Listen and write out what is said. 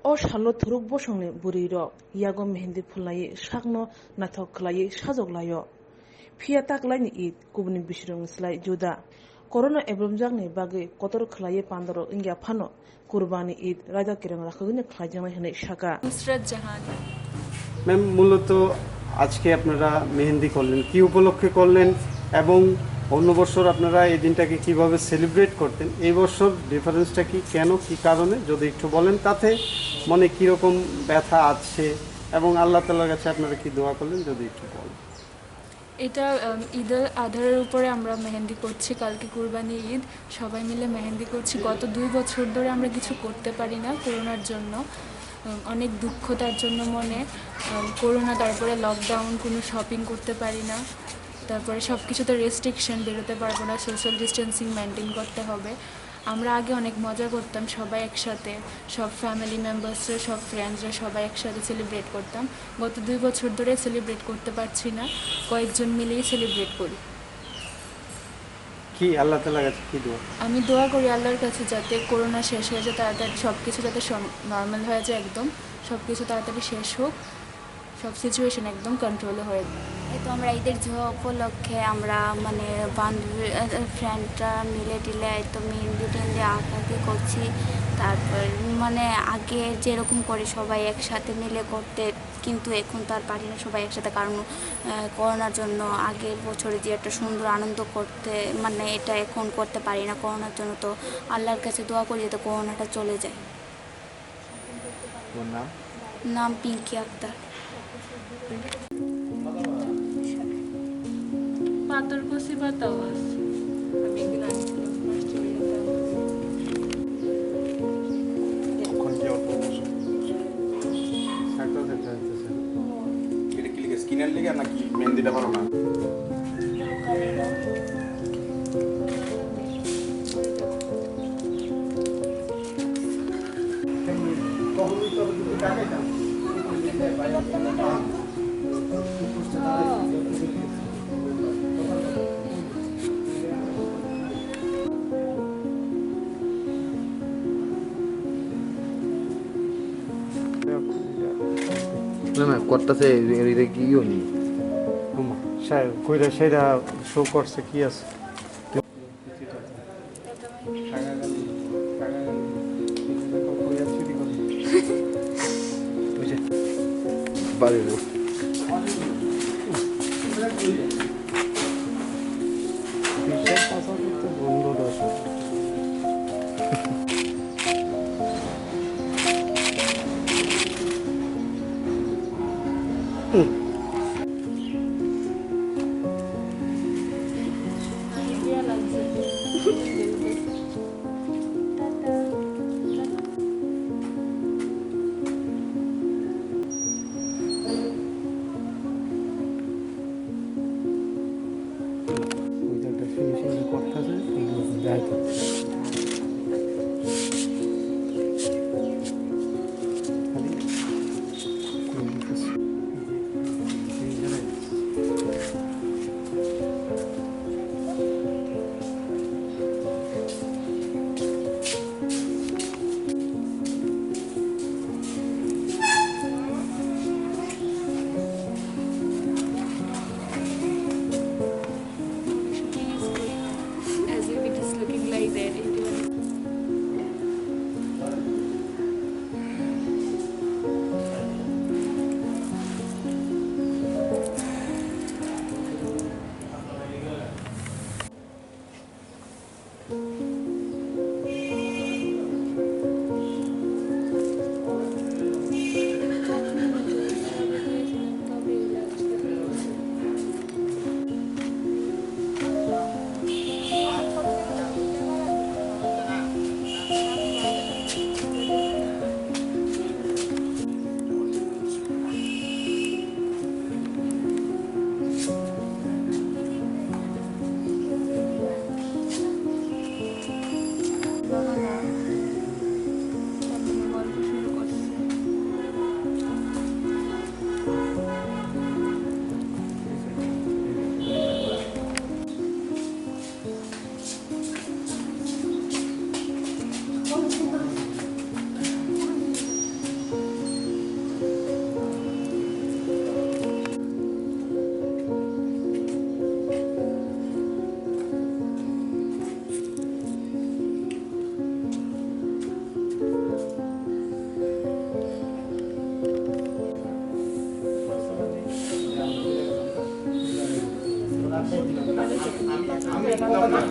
O shalo thuruk bosongni Bwrwirog yago mehendi phulnai sakno naithok Sajoklaijak phiya taklaini Eid kubuni bisrung slai juda corona ebromjakni bagui kotor khlai pandoro ingya phano Kurbani Eid raja kirang rakhugni khlaijang hene shaka ma'am মূলত আজকে আপনারা মেহেন্দি করলেন কি উপলক্ষে করলেন এবং অন্য বছর আপনারা এই দিনটাকে কিভাবে সেলিব্রেট করতেন এই বছর ডিফারেন্সটা কি কেন কি কারণে যদি একটু বলেন তাতে মনে কি রকম ব্যথা আছে এবং আল্লাহ তাআলার কাছে আপনারা কি দোয়া করলেন যদি একটু বলেন এটা ঈদের আধারের উপরে আমরা মেহেন্দি করছি কালকে কুরবানি ঈদ সবাই মিলে মেহেন্দি করছি গত 2 বছর ধরে আমরা কিছু করতে পারি না করোনার জন্য অনেক দুঃখ তার জন্য মনে করোনা তারপরে লকডাউন কোনো শপিং করতে পারি না তারপরে সব কিছুতে রেস্ট্রিকশন বেরোতে পারবো না সোশ্যাল ডিস্টেন্সিং মেনটেন করতে হবে আমরা আগে অনেক মজা করতাম সবাই একসাথে সব ফ্যামিলি মেম্বার্সরা সব ফ্রেন্ডসরা সবাই একসাথে সেলিব্রেট করতাম গত 2 বছর ধরে সেলিব্রেট করতে পারছি না কয়েকজন মিলেই সেলিব্রেট করি কি আল্লাহ তাআলার কাছে কি দোয়া আমি দোয়া করি আল্লাহর কাছে যাতে করোনা শেষ হয়ে যায় তাড়াতাড়ি সব কিছু যাতে নর্মাল হয়ে যায় একদম সব কিছু তাড়াতাড়ি শেষ হোক সব সিচুয়েশন একদম কন্ট্রোলে হয়ে যায় তো আমরা ঈদের উপলক্ষে আমরা মানে বান্ধবী ফ্রেন্ডরা মিলে টিলে তো মেহেন্দি টেন্দি আঁকাআঁকি করছি তারপর মানে আগে যেরকম করে সবাই একসাথে মিলে করতে কিন্তু এখন তো আর পারি না সবাই একসাথে কারণ করোনার জন্য আগের বছরে যে একটা সুন্দর আনন্দ করতে মানে এটা এখন করতে পারি না করোনার জন্য তো আল্লাহর কাছে দোয়া করি যাতে করোনাটা চলে যায় নাম পিঙ্কি আক্তার পাথর কষি বাতাও আছে আমি একদিন আনছিলাম স্কিনের লিগে নাকি মেহেন্দিটা পারো না না করতেছে এটা কি হলি কইরা সেটা শো করছে কি আছে বাড়ি বন্ধ দশ কিন্তু আপনার